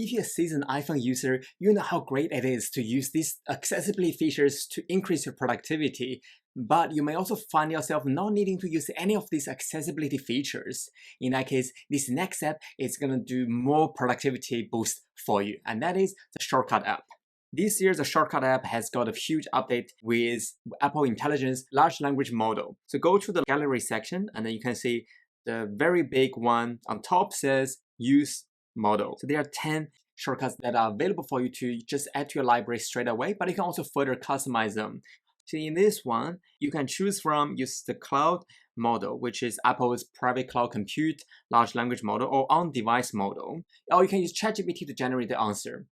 If you're a seasoned iPhone user, you know how great it is to use these accessibility features to increase your productivity, but you may also find yourself not needing to use any of these accessibility features. In that case, this next app is going to do more productivity boost for you, and that is the Shortcut app. This year, the Shortcut app has got a huge update with Apple Intelligence large language model. So go to the gallery section, and then you can see the very big one on top says use model. So there are 10 shortcuts that are available for you to just add to your library straight away, but you can also further customize them. So in this one, you can choose from use the cloud model, which is Apple's private cloud compute large language model or on-device model, or you can use ChatGPT to generate the answer.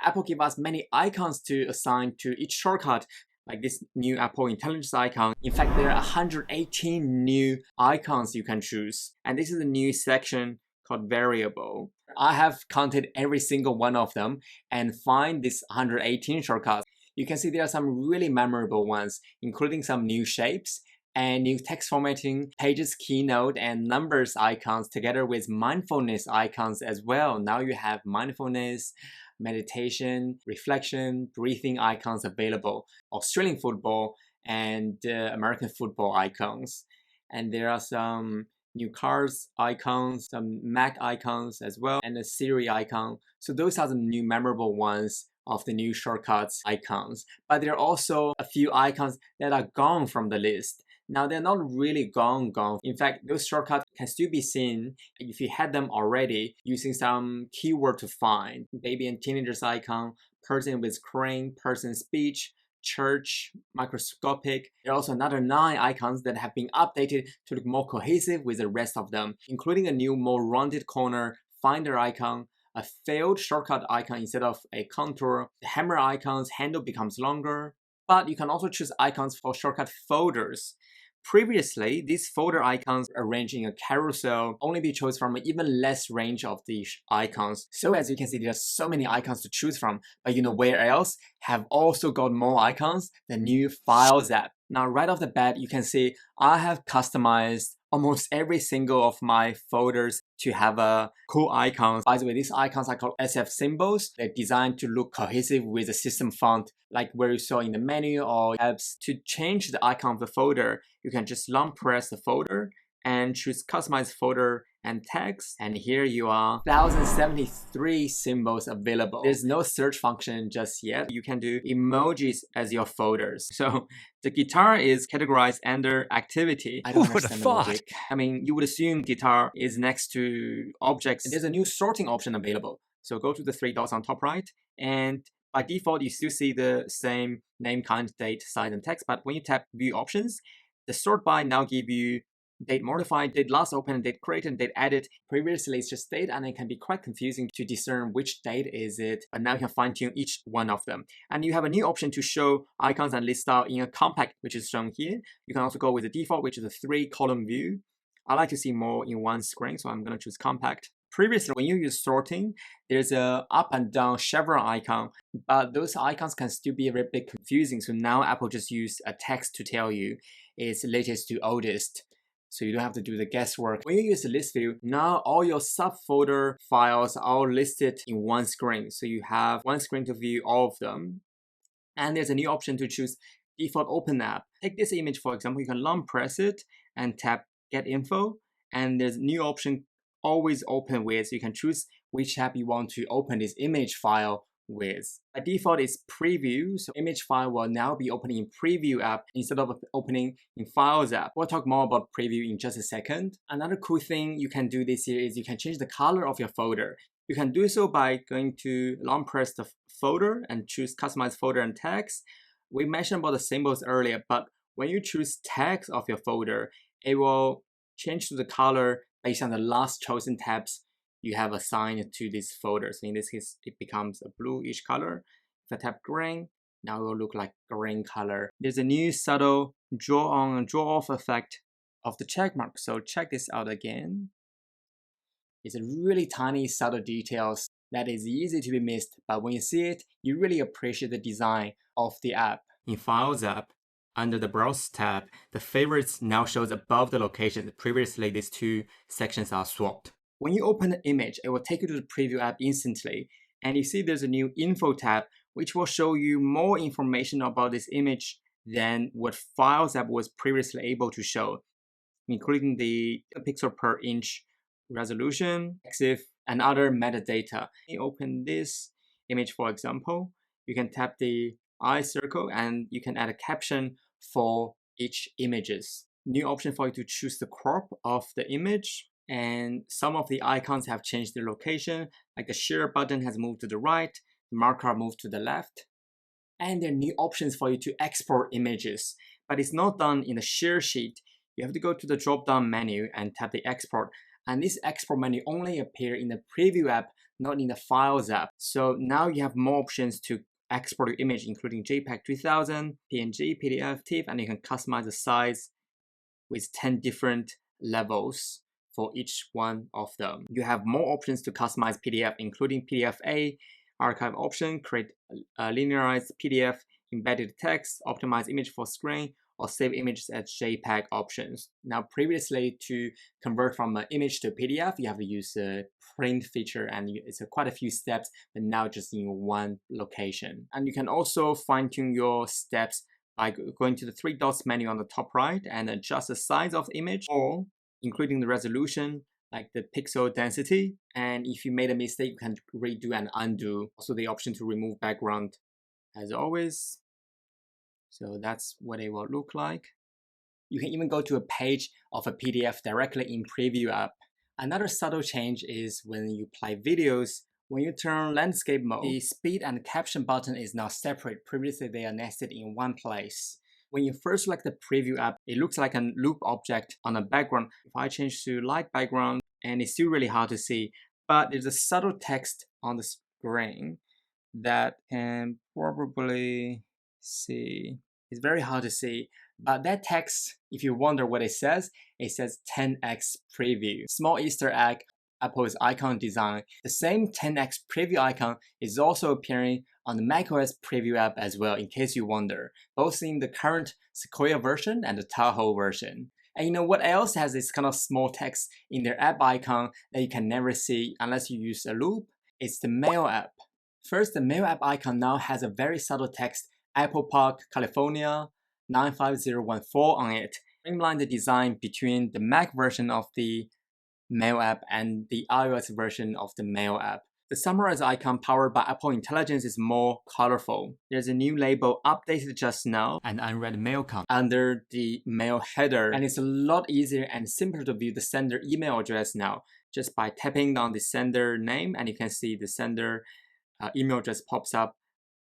Apple gives us many icons to assign to each shortcut, like this new Apple Intelligence icon. In fact, there are 118 new icons you can choose. And this is a new section called variable. I have counted every single one of them and find this 118 shortcuts. You can see there are some really memorable ones, including some new shapes and new text formatting, pages, keynote, and numbers icons together with mindfulness icons as well. Now you have mindfulness, meditation, reflection, breathing icons available, Australian football, and American football icons. And there are some new cars icons, some Mac icons as well, and a Siri icon. So those are the new memorable ones of the new shortcuts icons. But there are also a few icons that are gone from the list. Now they're not really gone. In fact, those shortcuts can still be seen if you had them already using some keyword to find. Baby and teenagers icon, person with crane, person speech, church, microscopic. There are also another 9 icons that have been updated to look more cohesive with the rest of them, including a new, more rounded corner finder icon, a failed shortcut icon instead of a contour. The hammer icon's handle becomes longer, but you can also choose icons for shortcut folders. Previously, these folder icons arranged in a carousel only be chosen from an even less range of these icons. So as you can see, there are so many icons to choose from, but you know where else have also got more icons? The new Files app. Now right off the bat, you can see I have customized almost every single of my folders to have a cool icons. By the way, these icons are called SF symbols. They're designed to look cohesive with the system font, like where you saw in the menu or apps. To change the icon of the folder, you can just long press the folder and choose customize folder and text, and here you are, 1073 symbols available. There's no search function just yet. You can do emojis as your folders. So the guitar is categorized under activity. I don't understand the logic. I mean, you would assume guitar is next to objects. There's a new sorting option available. So go to the 3 dots on top right, and by default, you still see the same name, kind, date, size, and text. But when you tap view options, the sort by now give you date modified, date last opened, date created, and date added. Previously, it's just date, and it can be quite confusing to discern which date is it. But now you can fine tune each one of them. And you have a new option to show icons and list out in a compact, which is shown here. You can also go with the default, which is a 3-column view. I like to see more in one screen, so I'm going to choose compact. Previously, when you use sorting, there's a up and down chevron icon, but those icons can still be a bit confusing. So now Apple just used a text to tell you it's latest to oldest. So you don't have to do the guesswork. When you use the list view, now all your subfolder files are all listed in one screen. So you have one screen to view all of them. And there's a new option to choose default open app. Take this image, for example, you can long press it and tap get info. And there's a new option always open with. So you can choose which app you want to open this image file with. By default, it's preview, so image file will now be opening in preview app instead of opening in files app. We'll talk more about preview in just a second. Another cool thing you can do this year is you can change the color of your folder. You can do so by going to long press the folder and choose customize folder and text. We mentioned about the symbols earlier, but when you choose text of your folder, it will change to the color based on the last chosen tabs you have assigned to this folder. So in this case, it becomes a bluish color. If I tap green, now it will look like green color. There's a new subtle draw on and draw off effect of the check mark. So check this out again. It's a really tiny subtle details that is easy to be missed, but when you see it, you really appreciate the design of the app. In Files app, under the Browse tab, the favorites now shows above the location. Previously, these 2 sections are swapped. When you open an image, it will take you to the preview app instantly. And you see there's a new info tab, which will show you more information about this image than what Files app was previously able to show, including the pixel per inch resolution, EXIF, and other metadata. You open this image, for example, you can tap the eye circle and you can add a caption for each images. New option for you to choose the crop of the image, and some of the icons have changed their location, like the share button has moved to the right, the marker moved to the left. And there are new options for you to export images, but it's not done in the share sheet. You have to go to the drop-down menu and tap the export. And this export menu only appears in the preview app, not in the Files app. So now you have more options to export your image, including JPEG 3000, PNG, PDF, TIFF, and you can customize the size with 10 different levels for each one of them. You have more options to customize PDF, including PDF-A, archive option, create a linearized PDF, embedded text, optimize image for screen, or save images as JPEG options. Now, previously, to convert from an image to PDF, you have to use the print feature, and it's quite a few steps, but now just in one location. And you can also fine-tune your steps by going to the three dots menu on the top right and adjust the size of the image, or including the resolution, like the pixel density. And if you made a mistake, you can redo and undo. Also the option to remove background as always. So that's what it will look like. You can even go to a page of a PDF directly in Preview app. Another subtle change is when you play videos, when you turn landscape mode, the speed and caption button is now separate. Previously, they are nested in one place. When you first select the Preview app, it looks like a loop object on a background. If I change to light background, and it's still really hard to see, but there's a subtle text on the screen that can probably see. It's very hard to see, but that text, if you wonder what it says 10x preview. Small Easter egg, Apple's icon design. The same 10x preview icon is also appearing on the macOS preview app as well, in case you wonder, both in the current Sequoia version and the Tahoe version. And you know what else has this kind of small text in their app icon that you can never see unless you use a loop? It's the Mail app. First, the Mail app icon now has a very subtle text, Apple Park, California, 95014 on it. Streamline the design between the Mac version of the Mail app and the iOS version of the Mail app. The summarize icon powered by Apple Intelligence is more colorful. There's a new label updated just now, an unread mail count, under the mail header, and it's a lot easier and simpler to view the sender email address now, just by tapping on the sender name, and you can see the sender email address pops up.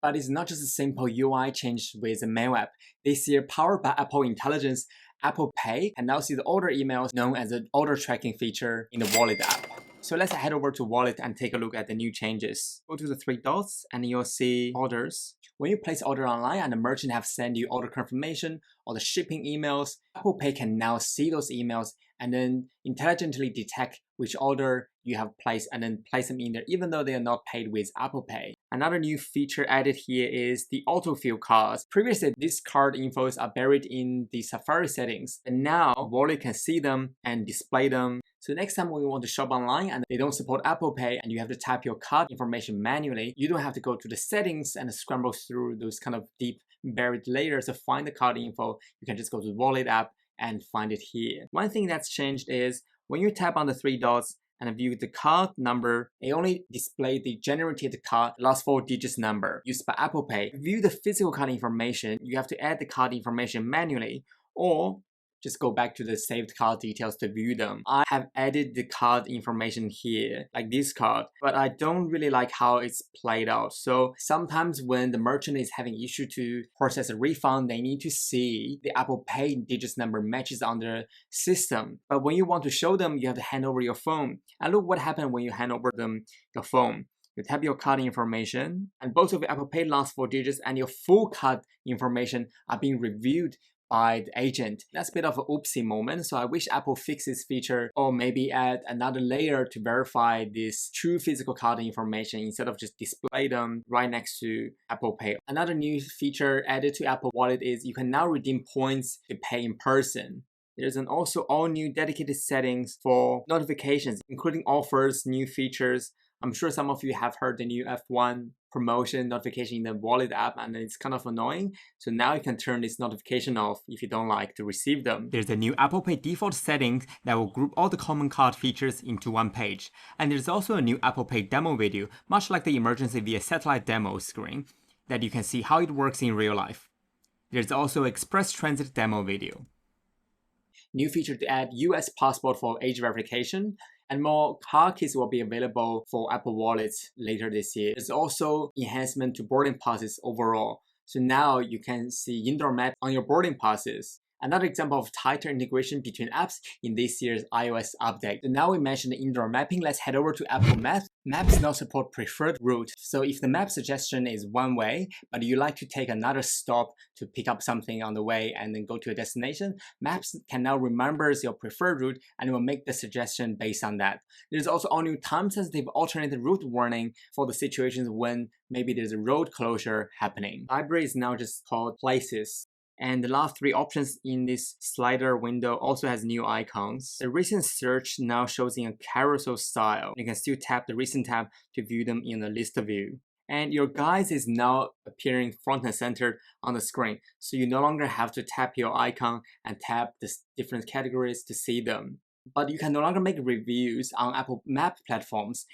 But it's not just a simple UI change with the Mail app. This year, powered by Apple Intelligence, Apple Pay can now see the order emails known as the order tracking feature in the Wallet app. So let's head over to Wallet and take a look at the new changes. Go to the three dots and you'll see orders. When you place order online and the merchant have sent you order confirmation or the shipping emails, Apple Pay can now see those emails and then intelligently detect which order you have placed and then place them in there even though they are not paid with Apple Pay. Another new feature added here is the autofill cards. Previously, these card infos are buried in the Safari settings, and now Wallet can see them and display them. So next time when you want to shop online and they don't support Apple Pay and you have to type your card information manually, you don't have to go to the settings and scramble through those kind of deep buried layers to find the card info. You can just go to the Wallet app and find it here. One thing that's changed is when you tap on the three dots and view the card number, it only displays the generated card last 4 digits number used by Apple Pay. To view the physical card information, you have to add the card information manually or just go back to the saved card details to view them. I have added the card information here, like this card, but I don't really like how it's played out. So sometimes when the merchant is having issue to process a refund, they need to see the Apple Pay digits number matches on the system. But when you want to show them, you have to hand over your phone. And look what happened when you hand over them your phone. You tap your card information, and both of your Apple Pay last 4 digits and your full card information are being reviewed by the agent. That's a bit of an oopsie moment, so I wish Apple fixed this feature or maybe add another layer to verify this true physical card information instead of just display them right next to Apple Pay. Another new feature added to Apple Wallet is you can now redeem points to pay in person. There's also all new dedicated settings for notifications, including offers, new features, I'm sure some of you have heard the new F1 promotion notification in the Wallet app, and it's kind of annoying. So now you can turn this notification off if you don't like to receive them. There's a new Apple Pay default settings that will group all the common card features into one page. And there's also a new Apple Pay demo video, much like the emergency via satellite demo screen, that you can see how it works in real life. There's also express transit demo video. New feature to add US passport for age verification, and more car keys will be available for Apple Wallets later this year. There's also enhancement to boarding passes overall. So now you can see indoor map on your boarding passes. Another example of tighter integration between apps in this year's iOS update. So now we mentioned indoor mapping, let's head over to Apple Maps. Maps now support preferred route. So if the map suggestion is one way, but you like to take another stop to pick up something on the way and then go to a destination, Maps can now remember your preferred route and will make the suggestion based on that. There's also all new time-sensitive alternative route warning for the situations when maybe there's a road closure happening. Library is now just called Places. And the last three options in this slider window also has new icons. The recent search now shows in a carousel style. You can still tap the recent tab to view them in the list view. And your guides is now appearing front and center on the screen. So you no longer have to tap your icon and tap the different categories to see them. But you can no longer make reviews on Apple Map platforms.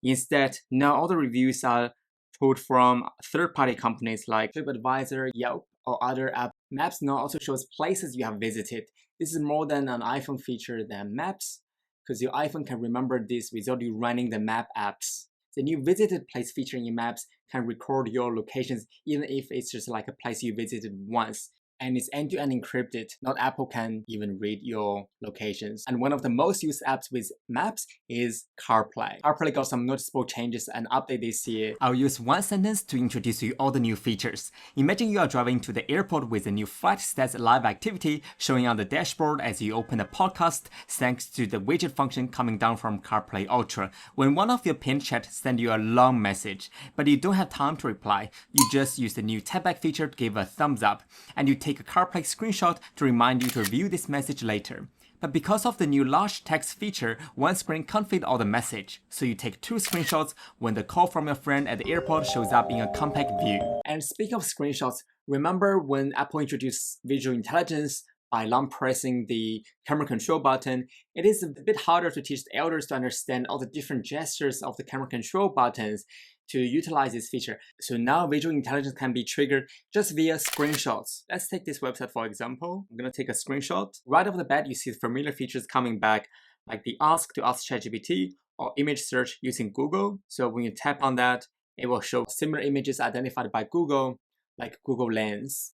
Instead, now all the reviews are pulled from third-party companies like TripAdvisor, Yelp, or other apps. Maps now also shows places you have visited. This is more than an iPhone feature than Maps, because your iPhone can remember this without you running the map apps. The new visited place feature in Maps can record your locations even if it's just like a place you visited once. And it's end-to-end encrypted. Not Apple can even read your locations. And one of the most used apps with Maps is CarPlay. CarPlay got some noticeable changes and update this year. I'll use one sentence to introduce you all the new features. Imagine you are driving to the airport with a new flight stats live activity showing on the dashboard as you open a podcast thanks to the widget function coming down from CarPlay Ultra. When one of your pinned chat sends you a long message, but you don't have time to reply, you just use the new tapback feature to give a thumbs up, and you take a CarPlay screenshot to remind you to review this message later. But because of the new large text feature, one screen can't fit all the message, so you take 2 screenshots when the call from your friend at the airport shows up in a compact view. And speaking of screenshots, remember when Apple introduced visual intelligence by long pressing the camera control button? It is a bit harder to teach the elders to understand all the different gestures of the camera control buttons to utilize this feature. So now visual intelligence can be triggered just via screenshots. Let's take this website for example. I'm gonna take a screenshot. Right off the bat, you see familiar features coming back, like the ask to ask ChatGPT or image search using Google. So when you tap on that, it will show similar images identified by Google, like Google Lens.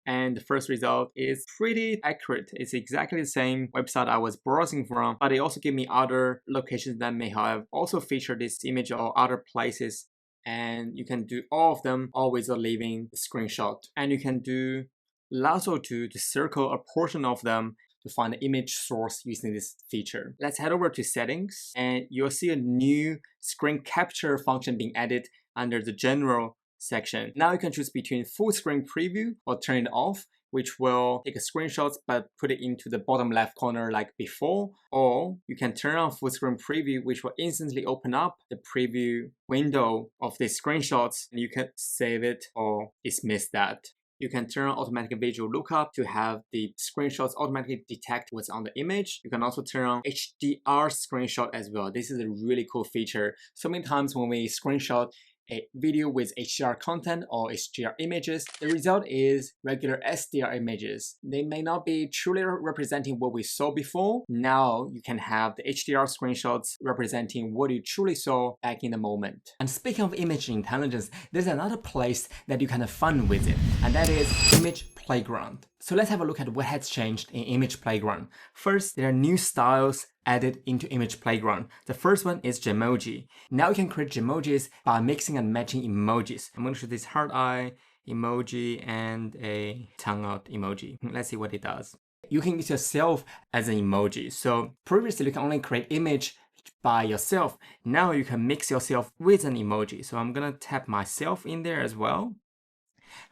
And the first result is pretty accurate. It's exactly the same website I was browsing from, but it also gave me other locations that may have also featured this image or other places. And you can do all of them all without leaving the screenshot. And you can do lasso to circle a portion of them to find the image source using this feature. Let's head over to settings, and you'll see a new screen capture function being added under the general section. Now you can choose between full screen preview or turn it off, which will take a screenshot but put it into the bottom left corner like before, or you can turn on full screen preview, which will instantly open up the preview window of the screenshots, and you can save it or dismiss that. You can turn on automatic visual lookup to have the screenshots automatically detect what's on the image. You can also turn on HDR screenshot as well. This is a really cool feature. So many times when we screenshot a video with HDR content or HDR images, the result is regular SDR images. They may not be truly representing what we saw before. Now you can have the HDR screenshots representing what you truly saw back in the moment. And speaking of image intelligence, there's another place that you can have fun with it, and that is Image Playground. So let's have a look at what has changed in Image Playground. First, there are new styles added into Image Playground. The first one is Gemoji. Now you can create Gemojis by mixing and matching emojis. I'm going to show this heart eye emoji and a tongue out emoji. Let's see what it does. You can use yourself as an emoji. So previously you can only create image by yourself. Now you can mix yourself with an emoji. So I'm gonna tap myself in there as well.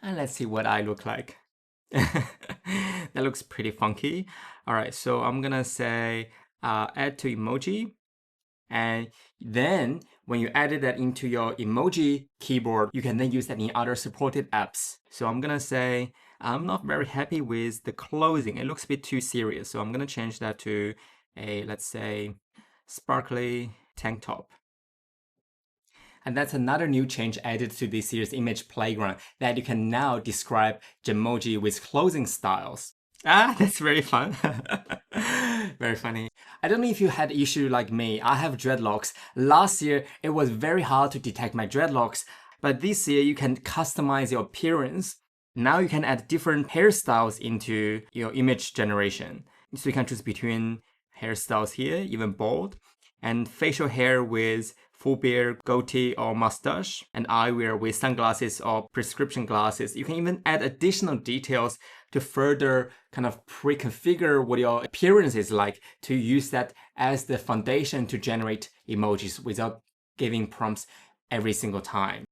And let's see what I look like. That looks pretty funky. All right, so I'm gonna say add to emoji. And then when you added that into your emoji keyboard, you can then use that in other supported apps. So I'm gonna say, I'm not very happy with the clothing. It looks a bit too serious. So I'm gonna change that to a, let's say, sparkly tank top. And that's another new change added to this year's image playground, that you can now describe Jamoji with clothing styles. Ah, that's very fun. Very funny. I don't know if you had issue like me. I have dreadlocks. Last year, it was very hard to detect my dreadlocks, but this year you can customize your appearance. Now you can add different hairstyles into your image generation. So you can choose between hairstyles here, even bald, and facial hair with full beard, goatee, or mustache, and eyewear with sunglasses or prescription glasses. You can even add additional details to further kind of pre-configure what your appearance is like, to use that as the foundation to generate emojis without giving prompts every single time.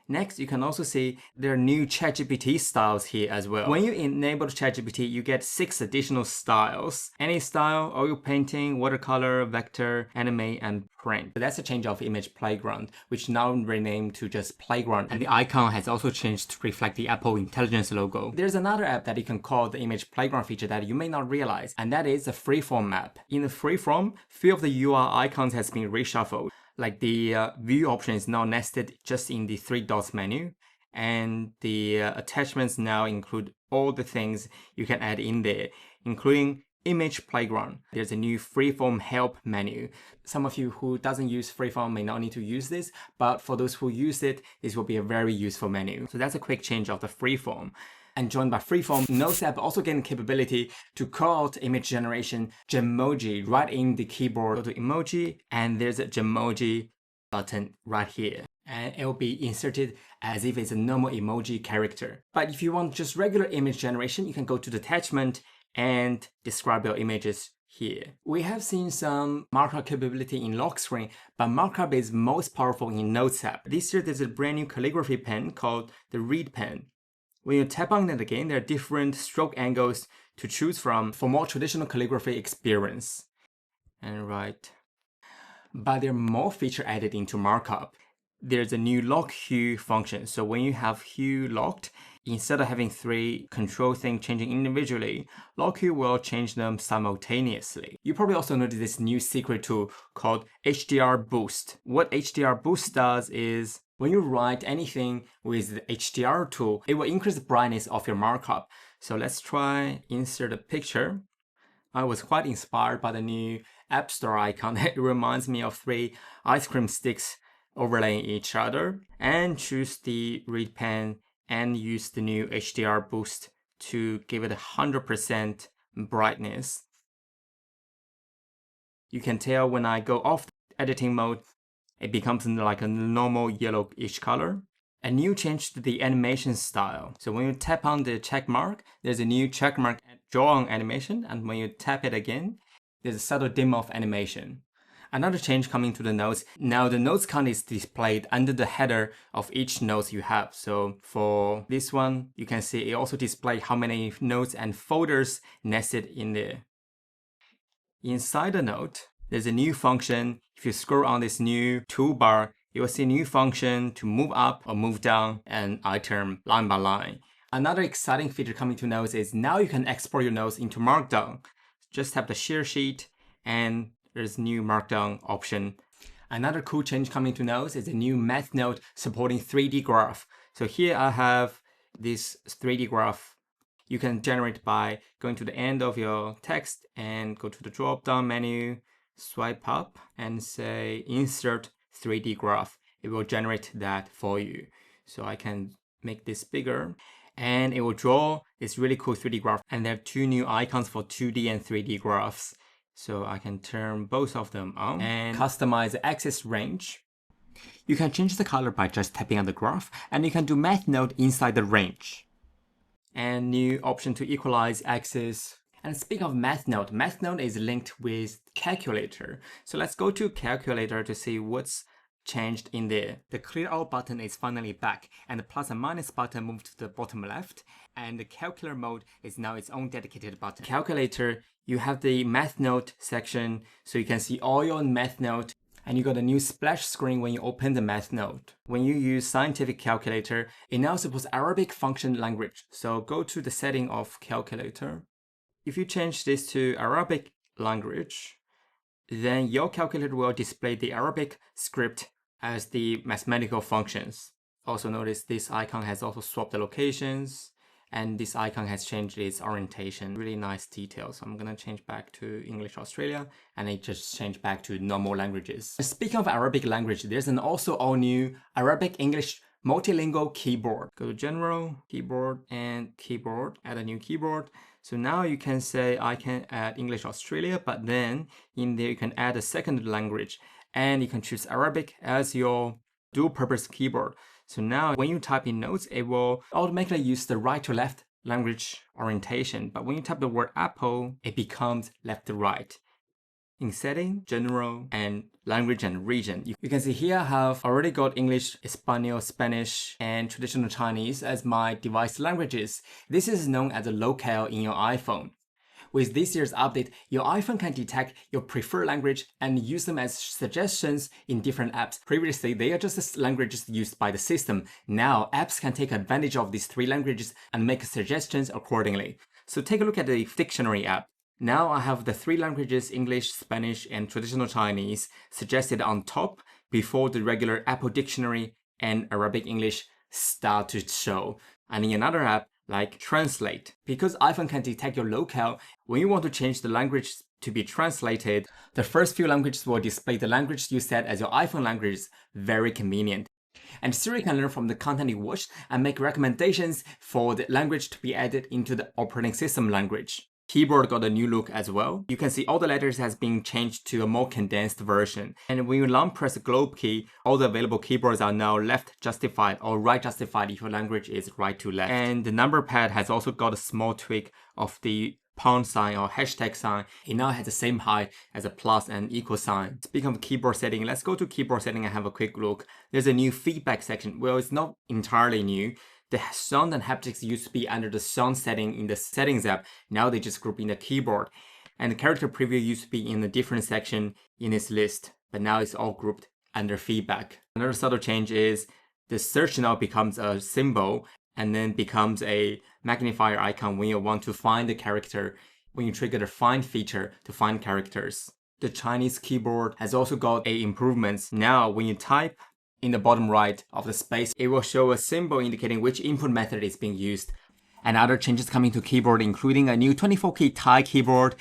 Next, you can also see there are new ChatGPT styles here as well. When you enable ChatGPT, you get 6 additional styles. Any style, oil painting, watercolor, vector, anime, and print. So that's a change of image playground, which now renamed to just playground. And the icon has also changed to reflect the Apple Intelligence logo. There's another app that you can call the image playground feature that you may not realize, and that is the freeform app. In the freeform, few of the UI icons has been reshuffled. Like the view option is now nested just in the 3 dots menu, and the attachments now include all the things you can add in there, including image playground. There's a new freeform help menu. Some of you who doesn't use freeform may not need to use this, but for those who use it, this will be a very useful menu. So that's a quick change of the freeform. And joined by Freeform, Notes app also gained the capability to call out image generation Jamoji right in the keyboard. Go to emoji, and there's a Jamoji button right here. And it will be inserted as if it's a normal emoji character. But if you want just regular image generation, you can go to the attachment and describe your images here. We have seen some markup capability in lock screen, but markup is most powerful in Notes app. This year, there's a brand new calligraphy pen called the Read Pen. When you tap on it again, there are different stroke angles to choose from for more traditional calligraphy experience. And right. But there are more features added into markup. There's a new lock hue function. So when you have hue locked, instead of having 3 control things changing individually, lock hue will change them simultaneously. You probably also noticed this new secret tool called HDR Boost. What HDR Boost does is, when you write anything with the HDR tool, it will increase the brightness of your markup. So let's try insert a picture. I was quite inspired by the new App Store icon. It reminds me of 3 ice cream sticks overlaying each other. And choose the Read Pen and use the new HDR Boost to give it 100% brightness. You can tell when I go off editing mode, it becomes like a normal yellowish color. A new change to the animation style. So when you tap on the check mark, there's a new check mark draw on animation, and when you tap it again, there's a subtle dim off animation. Another change coming to the notes. Now the notes count is displayed under the header of each note you have. So for this one, you can see it also displays how many notes and folders nested in there. Inside the note, there's a new function. If you scroll on this new toolbar, you will see a new function to move up or move down an item line by line. Another exciting feature coming to Notes is now you can export your notes into Markdown. Just tap the share sheet and there's new Markdown option. Another cool change coming to Notes is a new math note supporting 3D graph. So here I have this 3D graph. You can generate by going to the end of your text and go to the drop down menu, swipe up and say insert 3D graph. It will generate that for you. So I can make this bigger and it will draw this really cool 3D graph. And there are 2 new icons for 2D and 3D graphs. So I can turn both of them on and customize the axis range. You can change the color by just tapping on the graph, and you can do math note inside the range. And new option to equalize axis. And speaking of math note is linked with calculator. So let's go to calculator to see what's changed in there. The clear out button is finally back, and the plus and minus button moved to the bottom left, and the calculator mode is now its own dedicated button. Calculator, you have the math note section, so you can see all your math note. And you got a new splash screen when you open the math node. When you use scientific calculator, it now supports Arabic function language. So go to the setting of calculator. If you change this to Arabic language, then your calculator will display the Arabic script as the mathematical functions. Also notice this icon has also swapped the locations, and this icon has changed its orientation. Really nice details. So I'm gonna change back to English Australia, and it just changed back to normal languages. Speaking of Arabic language, there's an also all new Arabic English multilingual keyboard. Go to General, Keyboard, and Keyboard, add a new keyboard. So now you can say I can add English Australia, but then in there you can add a second language, and you can choose Arabic as your dual purpose keyboard. So now when you type in notes, it will automatically use the right to left language orientation. But when you type the word apple, it becomes left to right. In setting, general, and language and region, you can see here I have already got English, Espanol, Spanish, and traditional Chinese as my device languages. This is known as a locale in your iPhone. With this year's update, your iPhone can detect your preferred language and use them as suggestions in different apps. Previously, they are just languages used by the system. Now, apps can take advantage of these three languages and make suggestions accordingly. So take a look at the dictionary app. Now I have the three languages, English, Spanish, and traditional Chinese, suggested on top before the regular Apple Dictionary and Arabic English start to show. And in another app, like Translate. Because iPhone can detect your locale, when you want to change the language to be translated, the first few languages will display the language you set as your iPhone language. Very convenient. And Siri can learn from the content you watch and make recommendations for the language to be added into the operating system language. Keyboard got a new look as well. You can see all the letters has been changed to a more condensed version. And when you long press the globe key, all the available keyboards are now left justified or right justified if your language is right to left. And the number pad has also got a small tweak of the pound sign or hashtag sign. It now has the same height as a plus and equal sign. Speaking of keyboard setting, let's go to keyboard setting and have a quick look. There's a new feedback section. Well, it's not entirely new. The sound and haptics used to be under the sound setting in the settings app. Now they just group in the keyboard. And the character preview used to be in a different section in this list, but now it's all grouped under feedback. Another subtle change is the search now becomes a symbol and then becomes a magnifier icon when you want to find the character, when you trigger the find feature to find characters. The Chinese keyboard has also got improvements. Now when you type, in the bottom right of the space, it will show a symbol indicating which input method is being used. And other changes coming to keyboard, including a new 24-key Thai keyboard,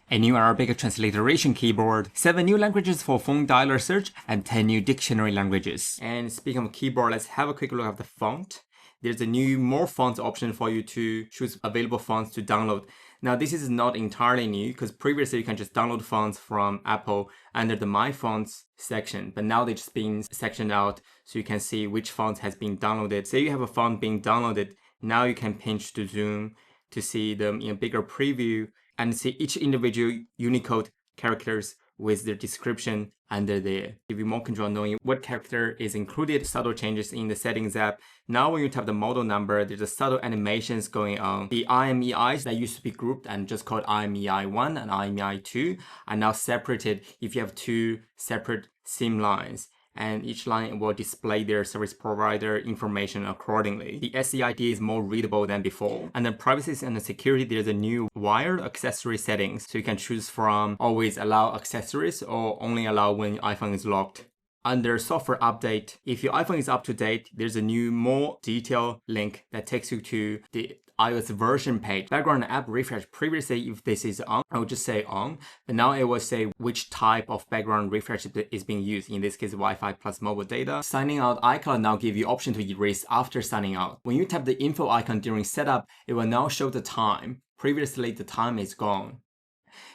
a new Arabic transliteration keyboard, 7 new languages for phone dialer search, and 10 new dictionary languages. And speaking of keyboard, let's have a quick look at the font. There's a new more fonts option for you to choose available fonts to download. Now this is not entirely new because previously you can just download fonts from Apple under the My Fonts section, but now they're just being sectioned out so you can see which font has been downloaded. Say you have a font being downloaded, now you can pinch to zoom to see them in a bigger preview and see each individual Unicode characters with their description under there. Give you more control knowing what character is included. Subtle changes in the settings app. Now when you tap the model number, there's a subtle animations going on. The IMEIs that used to be grouped and just called IMEI 1 and IMEI 2 are now separated if you have two separate SIM lines. And each line will display their service provider information accordingly. The SEID is more readable than before. And then privacy and the security, there's a new wired accessory settings. So you can choose from always allow accessories or only allow when your iPhone is locked. Under software update, if your iPhone is up to date, there's a new more detailed link that takes you to the iOS version page. Background app refresh. Previously, if this is on, I would just say on, but now it will say which type of background refresh is being used. In this case, Wi-Fi plus mobile data. Signing out iCloud now give you option to erase after signing out. When you tap the info icon during setup, it will now show the time. Previously, the time is gone.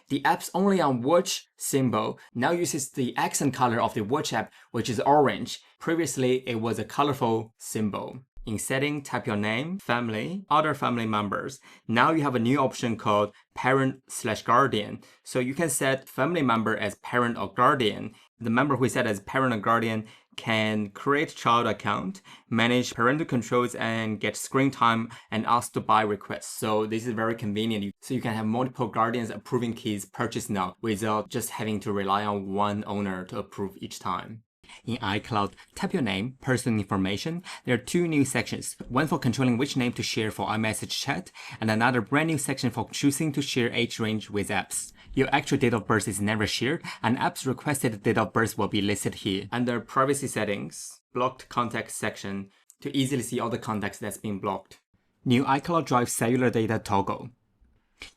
The app's only on watch symbol now uses the accent color of the watch app, which is orange. Previously, it was a colorful symbol. In setting, type your name, family, other family members. Now you have a new option called parent/guardian. So you can set family member as parent or guardian. The member who is set as parent or guardian can create child account, manage parental controls, and get screen time and ask to buy requests. So this is very convenient. So you can have multiple guardians approving kids' purchase now without just having to rely on one owner to approve each time. In iCloud, tap your name, personal information. There are two new sections, one for controlling which name to share for iMessage chat, and another brand new section for choosing to share age range with apps. Your actual date of birth is never shared, and apps requested date of birth will be listed here. Under privacy settings, blocked contacts section to easily see all the contacts that's been blocked. New iCloud Drive cellular data toggle.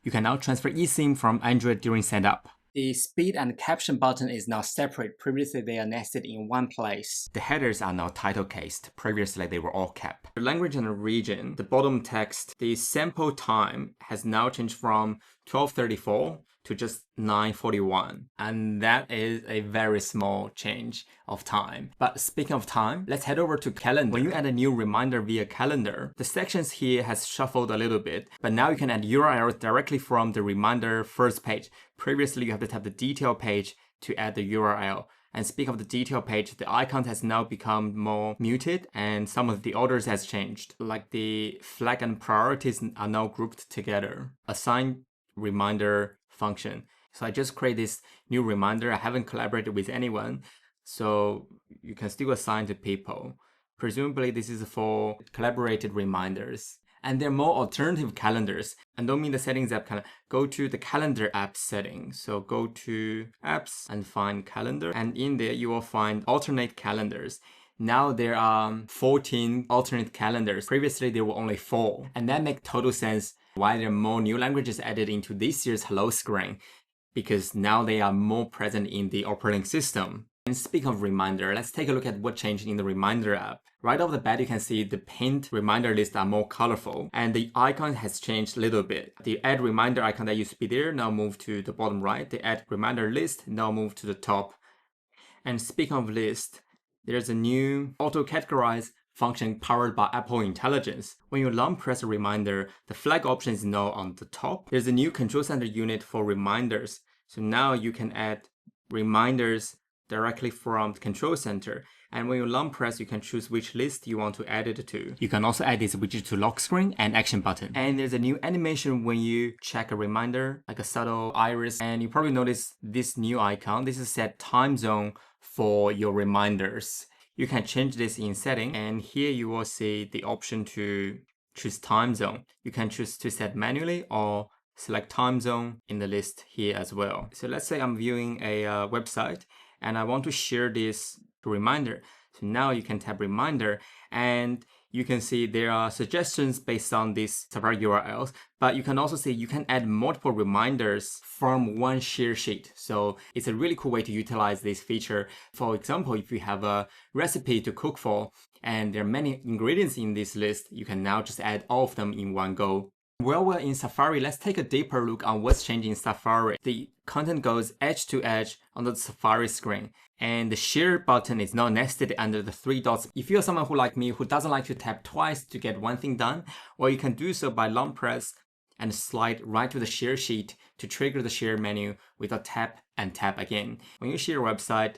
You can now transfer eSIM from Android during setup. The speed and caption button is now separate. Previously, they are nested in one place. The headers are now title cased. Previously, they were all capped. The language and the region, the bottom text, the sample time has now changed from 1234 to just 941. And that is a very small change of time. But speaking of time, let's head over to calendar. When you add a new reminder via calendar, the sections here has shuffled a little bit, but now you can add URLs directly from the reminder first page. Previously, you have to tap the detail page to add the URL. And speaking of the detail page, the icon has now become more muted and some of the orders has changed. Like the flag and priorities are now grouped together. Assign reminder function. So I just create this new reminder. I haven't collaborated with anyone, so you can still assign to people. Presumably this is for collaborated reminders. And there are more alternative calendars. And don't mean the settings app, go to the calendar app settings. So go to apps and find calendar. And in there you will find alternate calendars. Now there are 14 alternate calendars. Previously there were only 4. And that makes total sense why there are more new languages added into this year's Hello screen, because now they are more present in the operating system. And speaking of reminder, let's take a look at what changed in the reminder app. Right off the bat, you can see the pinned reminder lists are more colorful and the icon has changed a little bit. The add reminder icon that used to be there now moved to the bottom right. The add reminder list now moved to the top. And speaking of list, there's a new auto categorize function powered by Apple Intelligence. When you long press a reminder, the flag option is now on the top. There's a new control center unit for reminders. So now you can add reminders directly from the control center. And when you long press, you can choose which list you want to add it to. You can also add this widget to lock screen and action button. And there's a new animation when you check a reminder, like a subtle iris. And you probably notice this new icon. This is set time zone for your reminders. You can change this in setting, and here you will see the option to choose time zone. You can choose to set manually or select time zone in the list here as well. So let's say I'm viewing a website and I want to share this reminder. So now you can tap reminder and you can see there are suggestions based on these Safari URLs, but you can also see you can add multiple reminders from one share sheet. So it's a really cool way to utilize this feature. For example, if you have a recipe to cook for and there are many ingredients in this list, you can now just add all of them in one go. While we're in Safari, let's take a deeper look on what's changing in Safari. The content goes edge to edge on the Safari screen, and the share button is now nested under the 3 dots. If you're someone who, like me, who doesn't like to tap twice to get one thing done, well, you can do so by long press and slide right to the share sheet to trigger the share menu with a tap and tap again. When you share a website,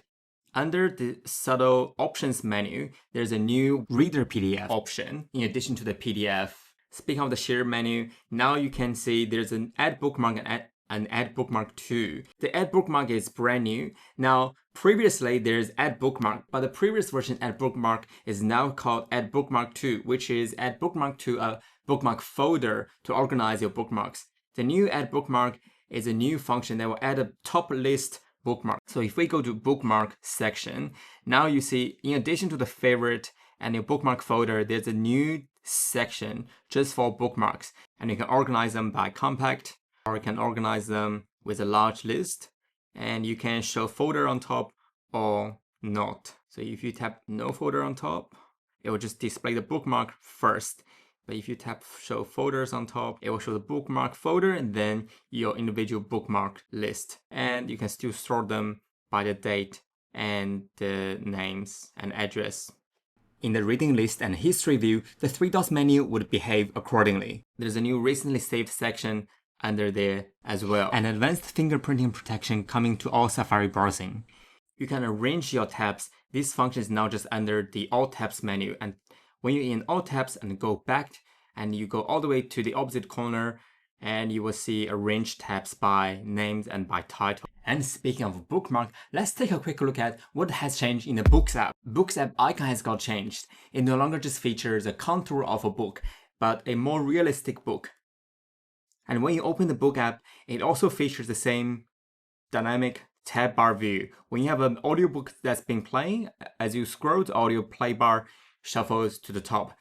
under the subtle options menu, there's a new reader PDF option in addition to the PDF. Speaking of the share menu, now you can see there's an add bookmark and add bookmark 2. The add bookmark is brand new. Now, previously there's add bookmark, but the previous version add bookmark is now called add bookmark 2, which is add bookmark to a bookmark folder to organize your bookmarks. The new add bookmark is a new function that will add a top list bookmark. So if we go to bookmark section, now you see in addition to the favorite and your bookmark folder, there's a new section just for bookmarks, and you can organize them by compact, or you can organize them with a large list, and you can show folder on top or not. So if you tap no folder on top, it will just display the bookmark first. But if you tap show folders on top, it will show the bookmark folder and then your individual bookmark list. And you can still sort them by the date and the names and address. In the reading list and history view, the 3 dots menu would behave accordingly. There's a new recently saved section under there as well, and advanced fingerprinting protection coming to all Safari browsing. you can arrange your tabs. This function is now just under the Alt tabs menu. And when you're in Alt tabs and go back and you go all the way to the opposite corner, and you will see arrange tabs by names and by title. And speaking of bookmark, let's take a quick look at what has changed in the Books app. Books app icon has got changed. It no longer just features a contour of a book, but a more realistic book. And when you open the Book app, it also features the same dynamic tab bar view. When you have an audiobook that's been playing, as you scroll, the audio play bar shuffles to the top.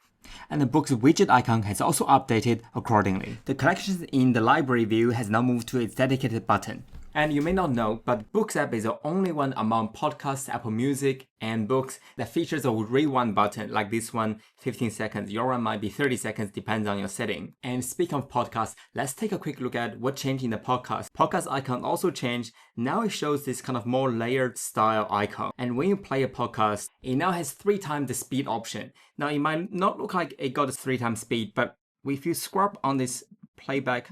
And the Books widget icon has also updated accordingly. The collections in the library view has now moved to its dedicated button. And you may not know, but Books app is the only one among podcasts, Apple Music, and books that features a rewind button, like this one, 15 seconds. Your one might be 30 seconds, depends on your setting. And speaking of podcasts, let's take a quick look at what changed in the podcast. Podcast icon also changed. Now it shows this kind of more layered style icon. And when you play a podcast, it now has 3 times the speed option. Now it might not look like it got a 3 times speed, but if you scrub on this playback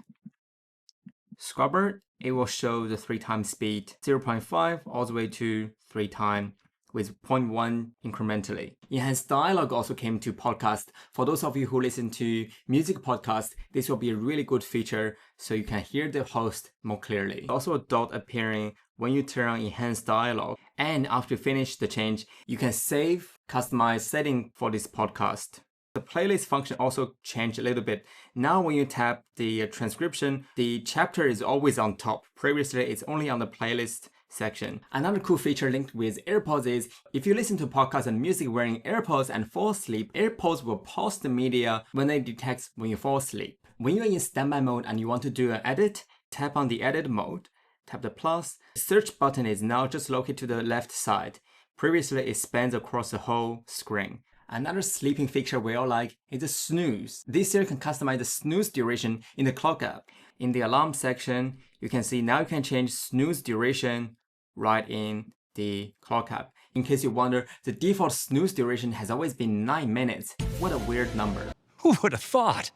scrubber, it will show the 3 times speed, 0.5 all the way to 3 times with 0.1 incrementally. Enhanced dialogue also came to podcast. For those of you who listen to music podcasts, this will be a really good feature so you can hear the host more clearly. Also a dot appearing when you turn on enhanced dialogue. And after you finish the change, you can save customized setting for this podcast. The playlist function also changed a little bit. Now when you tap the transcription, the chapter is always on top. Previously, it's only on the playlist section. Another cool feature linked with AirPods is if you listen to podcasts and music wearing AirPods and fall asleep, AirPods will pause the media when they detect when you fall asleep. When you're in standby mode and you want to do an edit, tap on the edit mode, tap the plus. The search button is now just located to the left side. Previously, it spans across the whole screen. Another sleeping feature we all like is the snooze. This here can customize the snooze duration in the clock app. In the alarm section, you can see now you can change snooze duration right in the clock app. In case you wonder, the default snooze duration has always been 9 minutes. What a weird number. Who would have thought?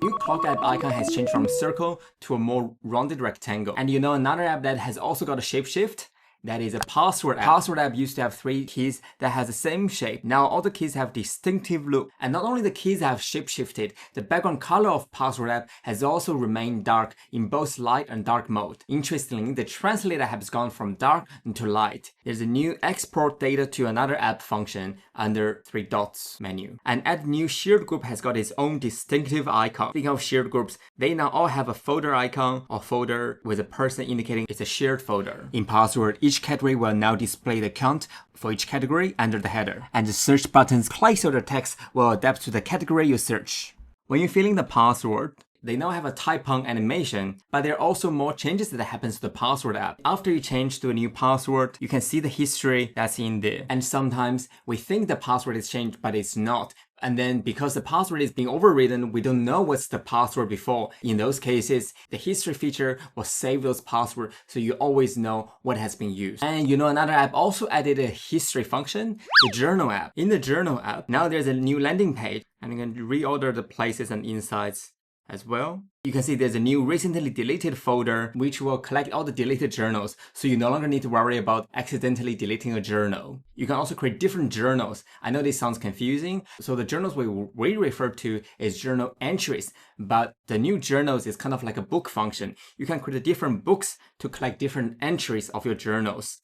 New clock app icon has changed from circle to a more rounded rectangle. And you know another app that has also got a shape shift? That is a password app. Password app used to have 3 keys that has the same shape. Now all the keys have distinctive look. And not only the keys have shape shifted, the background color of password app has also remained dark in both light and dark mode. Interestingly, the translator has gone from dark into light. There's a new export data to another app function under 3 dots menu. And add new shared group has got its own distinctive icon. Speaking of shared groups, they now all have a folder icon or folder with a person indicating it's a shared folder. In password, each category will now display the count for each category under the header. And the search button's placeholder text will adapt to the category you search. When you're filling the password, they now have a type on animation, but there are also more changes that happens to the password app. After you change to a new password, you can see the history that's in there. And sometimes we think the password is changed, but it's not. And then because the password is being overridden, we don't know what's the password before. In those cases, the history feature will save those passwords so you always know what has been used. And you know another app also added a history function, the journal app. In the journal app, now there's a new landing page and you can reorder the places and insights as well. You can see there's a new recently deleted folder which will collect all the deleted journals, so you no longer need to worry about accidentally deleting a journal. You can also create different journals. I know this sounds confusing, so the journals we refer to is journal entries, but the new journals is kind of like a book function. You can create different books to collect different entries of your journals.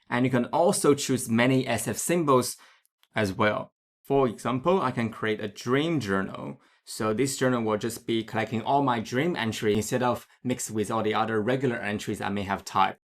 And you can also choose many SF symbols as well. For example, I can create a dream journal. So this journal will just be collecting all my dream entries instead of mixed with all the other regular entries I may have typed.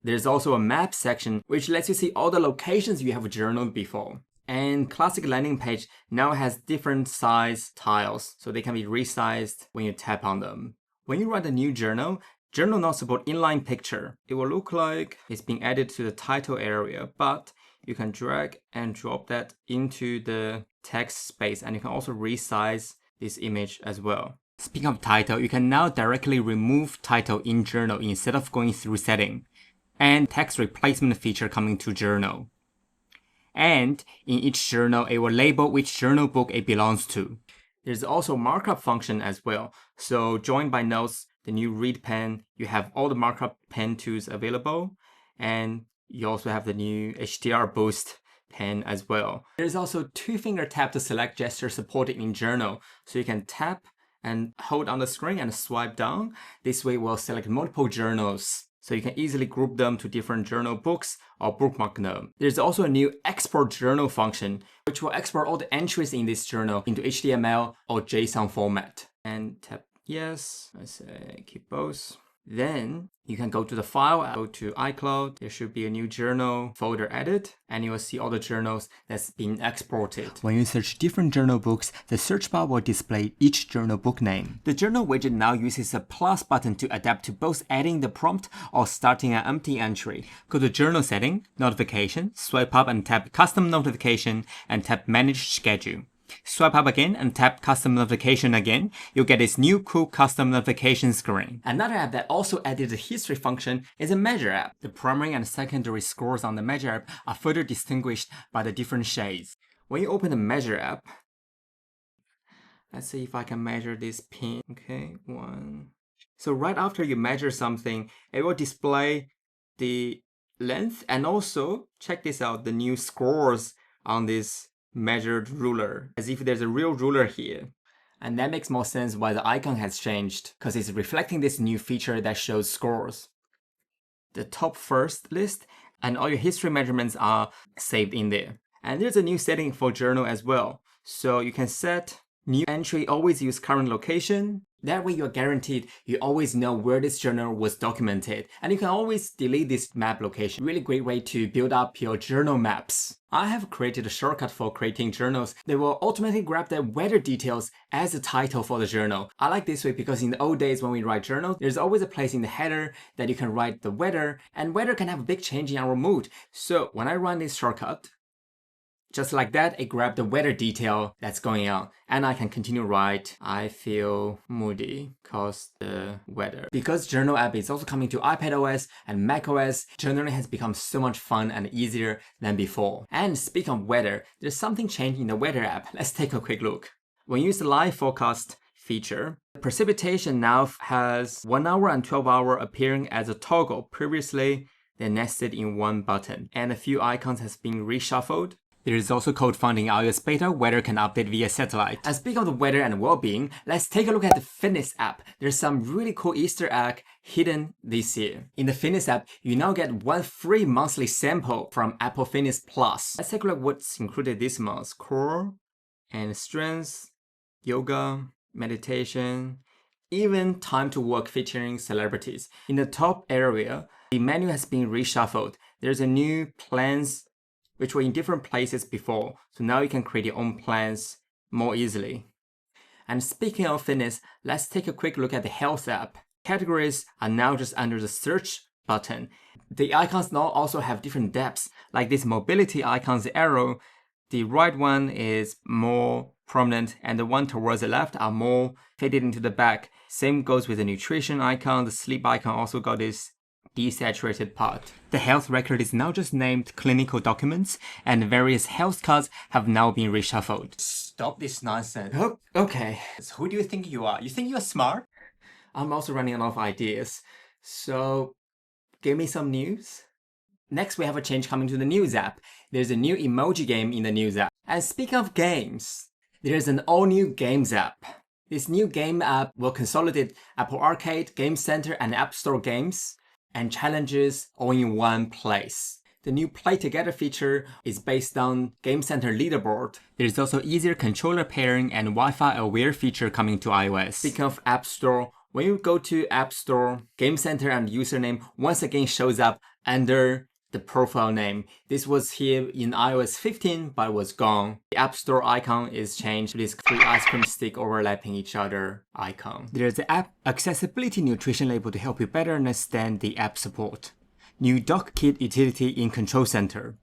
There's also a map section which lets you see all the locations you have journaled before. And classic landing page now has different size tiles, so they can be resized when you tap on them. When you write a new journal now support inline picture. It will look like it's being added to the title area, but you can drag and drop that into the text space, and you can also resize this image as well. Speaking of title, you can now directly remove title in journal instead of going through setting. And text replacement feature coming to journal. And in each journal, it will label which journal book it belongs to. There's also markup function as well. So join by notes the new Read pen. You have all the markup pen tools available, and you also have the new HDR boost pen as well. There's also two-finger tap to select gesture supported in Journal, so you can tap and hold on the screen and swipe down. This way we'll select multiple journals, so you can easily group them to different journal books or bookmark them. There's also a new export journal function, which will export all the entries in this journal into HTML or JSON format. And tap yes, I say keep both. Then you can go to the file, go to iCloud. There should be a new journal folder added, and you will see all the journals that's been exported. When you search different journal books, the search bar will display each journal book name. The journal widget now uses a plus button to adapt to both adding the prompt or starting an empty entry. Go to journal setting, notification, swipe up and tap custom notification and tap manage schedule. Swipe up again and tap custom notification again. You'll get this new cool custom notification screen. Another app that also added the history function is a measure app. The primary and secondary scores on the measure app are further distinguished by the different shades. When you open the measure app, let's see if I can measure this pin. Okay, 1. So right after you measure something, it will display the length, and also check this out, the new scores on this measured ruler, as if there's a real ruler here. And that makes more sense why the icon has changed, because it's reflecting this new feature that shows scores. The top first list and all your history measurements are saved in there. And there's a new setting for journal as well. So you can set new entry, always use current location. That way you're guaranteed you always know where this journal was documented, and you can always delete this map location. Really great way to build up your journal maps. I have created a shortcut for creating journals that will automatically grab the weather details as the title for the journal. I like this way because in the old days when we write journals, there's always a place in the header that you can write the weather, and weather can have a big change in our mood. So when I run this shortcut, just like that, it grabbed the weather detail that's going on, and I can continue write, I feel moody cause the weather. Because Journal app is also coming to iPadOS and macOS, journaling has become so much fun and easier than before. And speaking of weather, there's something changing in the weather app. Let's take a quick look. When you use the live forecast feature, precipitation now has 1 hour and 12 hour appearing as a toggle. Previously, they're nested in one button, and a few icons has been reshuffled. There is also code found in iOS beta, weather can update via satellite. And speaking of the weather and well-being, let's take a look at the fitness app. There's some really cool Easter egg hidden this year. In the fitness app, you now get 1 free monthly sample from Apple Fitness Plus. Let's take a look at what's included this month. Core and strength, yoga, meditation, even time to work featuring celebrities. In the top area, the menu has been reshuffled. There's a new plans which were in different places before, so now you can create your own plans more easily. And speaking of fitness, let's take a quick look at the health app. Categories are now just under the search button. The icons now also have different depths, like this mobility icon's arrow. The right one is more prominent, and the one towards the left are more faded into the back. Same goes with the nutrition icon. The sleep icon also got this desaturated part. The health record is now just named clinical documents, and various health cards have now been reshuffled. Stop this nonsense. Oh, okay. So who do you think you are? You think you're smart? I'm also running out of ideas. So give me some news. Next, we have a change coming to the News app. There's a new emoji game in the News app. And speaking of games, there's an all-new Games app. This new game app will consolidate Apple Arcade, Game Center, and App Store games and challenges all in one place. The new Play Together feature is based on Game Center leaderboard. There's also easier controller pairing and Wi-Fi aware feature coming to iOS. Speaking of App Store, when you go to App Store, Game Center and username once again shows up under the profile name. This was here in iOS 15, but was gone. The App Store icon is changed to this 3 ice cream stick overlapping each other icon. There's the app accessibility nutrition label to help you better understand the app support. New dock kit utility in Control Center.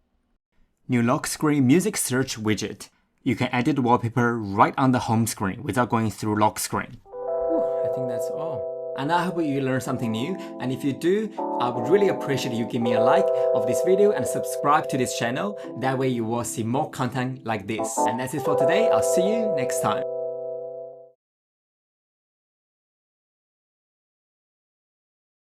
New lock screen music search widget. You can edit wallpaper right on the home screen without going through lock screen. I think that's all. And I hope you learned something new, and if you do, I would really appreciate you give me a like of this video and subscribe to this channel. That way you will see more content like this. And that's it for today. I'll see you next time.